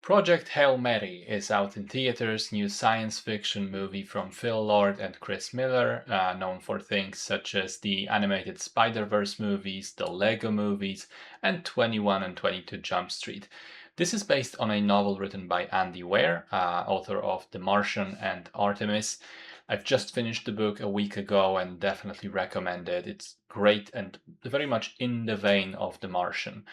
Project Hail Mary is out in theaters, new science fiction movie from Phil Lord and Chris Miller, known for things such as the animated Spider-Verse movies, the Lego movies, and 21 and 22 Jump Street. This is based on a novel written by Andy Weir, author of The Martian and Artemis. I've just finished the book a week ago and definitely recommend it. It's great and very much in the vein of The Martian.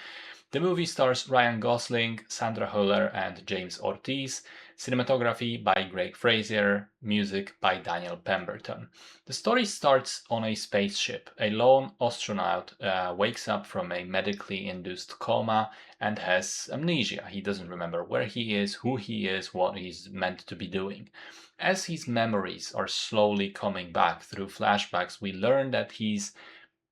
The movie stars Ryan Gosling, Sandra Hüller, and James Ortiz. Cinematography by Greg Fraser, music by Daniel Pemberton. The story starts on a spaceship. A lone astronaut wakes up from a medically induced coma and has amnesia. He doesn't remember where he is, who he is, what he's meant to be doing. As his memories are slowly coming back through flashbacks, we learn that he's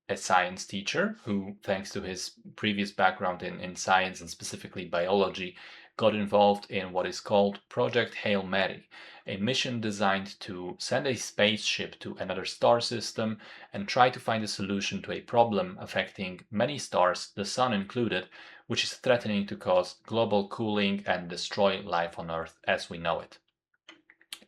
a science teacher who, thanks to his previous background in science and specifically biology, got involved in what is called Project Hail Mary, a mission designed to send a spaceship to another star system and try to find a solution to a problem affecting many stars, the sun included, which is threatening to cause global cooling and destroy life on Earth as we know it.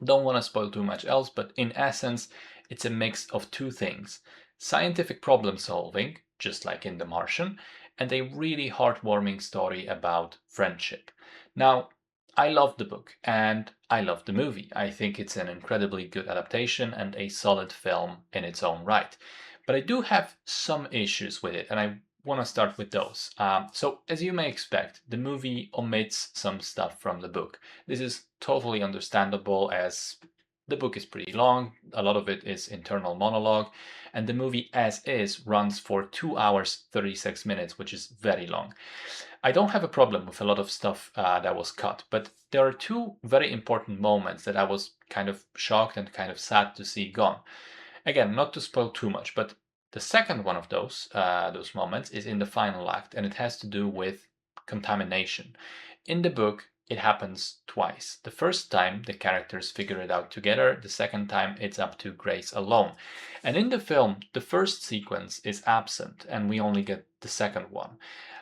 Don't want to spoil too much else, but in essence, it's a mix of two things: scientific problem solving, just like in The Martian, and a really heartwarming story about friendship. Now, I love the book and I love the movie. I think it's an incredibly good adaptation and a solid film in its own right. But I do have some issues with it, and I want to start with those. So, as you may expect, the movie omits some stuff from the book. This is totally understandable as the book is pretty long, a lot of it is internal monologue, and the movie as is runs for 2 hours 36 minutes, which is very long. I don't have a problem with a lot of stuff that was cut, but there are two very important moments that I was kind of shocked and kind of sad to see gone. Again, not to spoil too much, but the second one of those moments is in the final act, and it has to do with contamination. In the book, it happens twice. The first time, the characters figure it out together. The second time, it's up to Grace alone. And in the film, the first sequence is absent, and we only get the second one.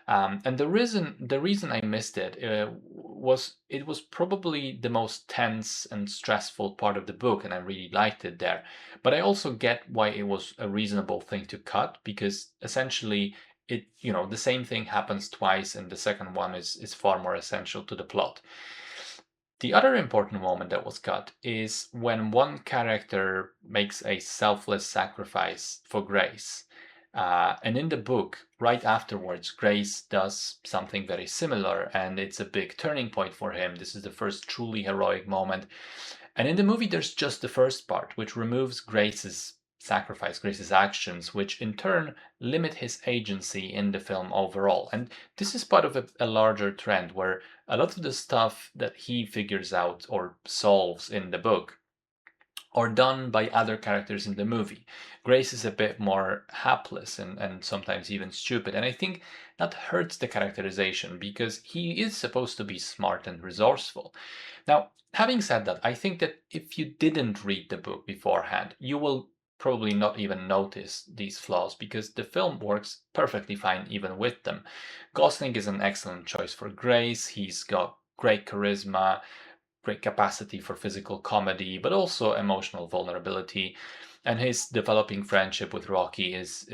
And the reason I missed it was it was probably the most tense and stressful part of the book, and I really liked it there. But I also get why it was a reasonable thing to cut, because essentially the same thing happens twice, and the second one is far more essential to the plot. The other important moment that was cut is when one character makes a selfless sacrifice for Grace. And in the book, right afterwards, Grace does something very similar, and it's a big turning point for him. This is the first truly heroic moment. And in the movie, there's just the first part, which removes Grace's sacrifice, Grace's actions, which in turn limit his agency in the film overall. And this is part of a larger trend where a lot of the stuff that he figures out or solves in the book are done by other characters in the movie. Grace is a bit more hapless and sometimes even stupid, and I think that hurts the characterization because he is supposed to be smart and resourceful. Now, having said that, I think that if you didn't read the book beforehand, you will probably not even notice these flaws because the film works perfectly fine even with them. Gosling is an excellent choice for Grace. He's got great charisma, great capacity for physical comedy, but also emotional vulnerability. And his developing friendship with Rocky is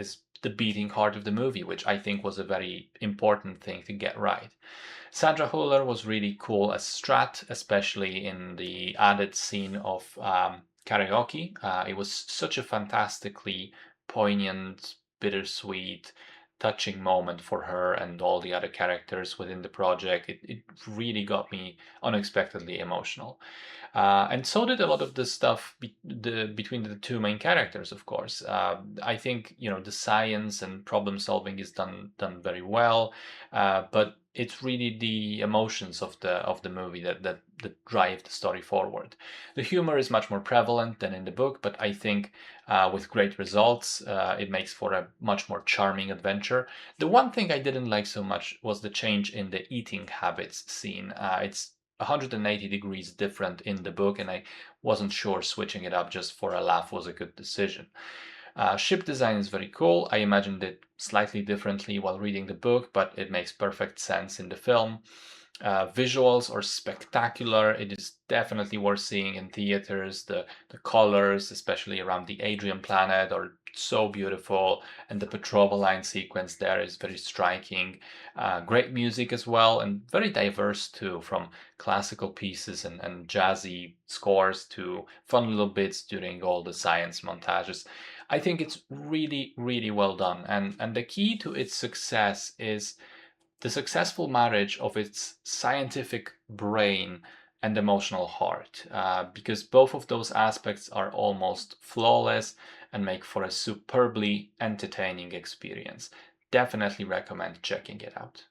the beating heart of the movie, which I think was a very important thing to get right. Sandra Hüller was really cool as Strat, especially in the added scene of karaoke. It was such a fantastically poignant, bittersweet, touching moment for her and all the other characters within the project. It really got me unexpectedly emotional. And so did a lot of the stuff between the two main characters, of course. I think the science and problem solving is done very well, but it's really the emotions of the movie that drive the story forward. The humor is much more prevalent than in the book, but I think with great results, it makes for a much more charming adventure. The one thing I didn't like so much was the change in the eating habits scene. It's 180 degrees different in the book, and I wasn't sure switching it up just for a laugh was a good decision. Ship design is very cool. I imagined it slightly differently while reading the book, but it makes perfect sense in the film. Visuals are spectacular. It is definitely worth seeing in theaters. The colors, especially around the Adrian planet, are so beautiful, and the Petrova line sequence there is very striking. Great music as well, and very diverse too, from classical pieces and jazzy scores to fun little bits during all the science montages. I think it's really, really well done, and the key to its success is the successful marriage of its scientific brain and emotional heart, because both of those aspects are almost flawless and make for a superbly entertaining experience. Definitely recommend checking it out.